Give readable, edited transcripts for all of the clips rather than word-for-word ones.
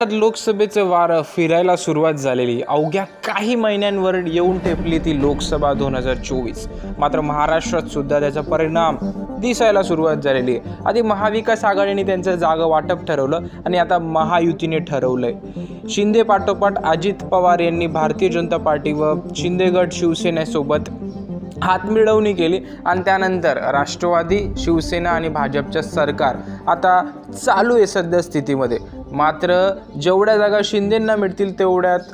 लोकसभेचं वारं फिरायला सुरुवात झालेली अवघ्या काही महिन्यांवर येऊन ठेपली ती लोकसभा 2024. मात्र महाराष्ट्रात सुद्धा त्याचा परिणाम दिसायला सुरुवात झालेली आहे. आधी महाविकास आघाडीने त्यांचं जागा वाटप ठरवलं आणि आता महायुतीने ठरवलंय. शिंदे पाठोपाठ अजित पवार यांनी भारतीय जनता पार्टी व शिंदे गट शिवसेनेसोबत हातमिळवणी केली आणि त्यानंतर राष्ट्रवादी, शिवसेना आणि भाजपचं सरकार आता चालू आहे सद्यस्थितीमध्ये. मात्र जेवढ्या जागा शिंदेंना मिळतील तेवढ्यात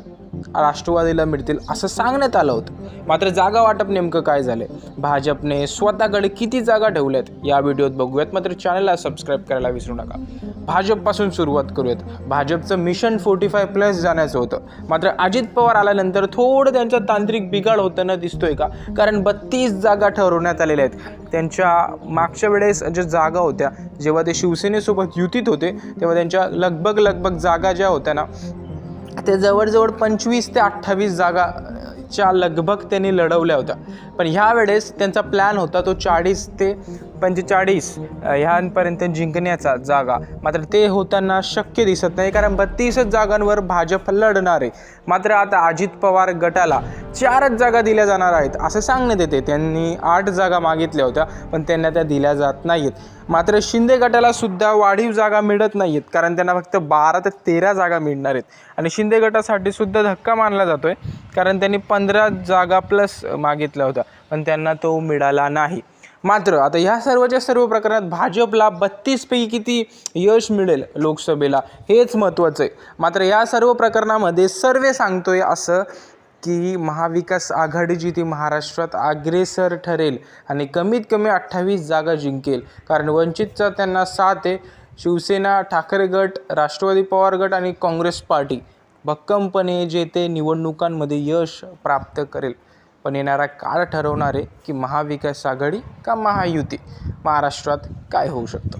राष्ट्रवादीला मिळतील असं सांगण्यात आलं होतं. मात्र जागा वाटप नेमकं काय झालं, भाजपने स्वतःकडे किती जागा ठेवल्यात या व्हिडिओत बघूयात. मात्र चॅनलला सबस्क्राईब करायला विसरू नका. भाजपपासून सुरुवात करूयात. भाजपचं मिशन 45+ जाण्याचं होतं. मात्र अजित पवार आल्यानंतर थोडं त्यांचा तांत्रिक बिघाड होताना दिसतोय का, कारण 32 जागा ठरवण्यात आलेल्या आहेत. त्यांच्या मागच्या वेळेस ज्या जागा होत्या, जेव्हा ते शिवसेनेसोबत युतीत होते तेव्हा त्यांच्या लगभग जागा ज्या होत्या ना, ते जवळजवळ 25 ते 28 जागाच्या लगभग त्यांनी लढवल्या होत्या. पण ह्या वेळेस त्यांचा प्लॅन होता तो 40 ते 45 ह्यांपर्यंत जिंकण्याचा जागा. मात्र ते होताना शक्य दिसत नाही, कारण 32 जागांवर भाजप लढणार आहे. मात्र आता अजित पवार गटाला 4 जागा दिल्या जाणार आहेत असं सांगण्यात येते. त्यांनी 8 जागा मागितल्या होत्या पण त्यांना त्या दिल्या जात नाहीत. मात्र शिंदे गटाला सुद्धा वाढीव जागा मिळत नाहीत, कारण त्यांना फक्त 12 ते 13 जागा मिळणार आहेत. आणि शिंदे गटासाठी सुद्धा धक्का मानला जातोय, कारण त्यांनी 15 जागा प्लस मागितल्या होत्या पण त्यांना तो मिळाला नाही. मात्र आता ह्या सर्वच्या सर्व प्रकरणात भाजपला 32 पैकी किती यश मिळेल लोकसभेला हेच महत्त्वाचं आहे. मात्र या सर्व प्रकरणामध्ये सर्वे सांगतोय असं की महाविकास आघाडी जी ती महाराष्ट्रात अग्रेसर ठरेल आणि कमीत कमी 28 जागा जिंकेल. कारण वंचितचा त्यांना 7 आहे. शिवसेना, ठाकरे गट, राष्ट्रवादी पवार गट आणि काँग्रेस पार्टी भक्कमपणे जे ते निवडणुकांमध्ये यश प्राप्त करेल. पण येणारा काळ ठरवणार आहे की महाविकास आघाडी का महायुती महाराष्ट्रात काय होऊ शकतं.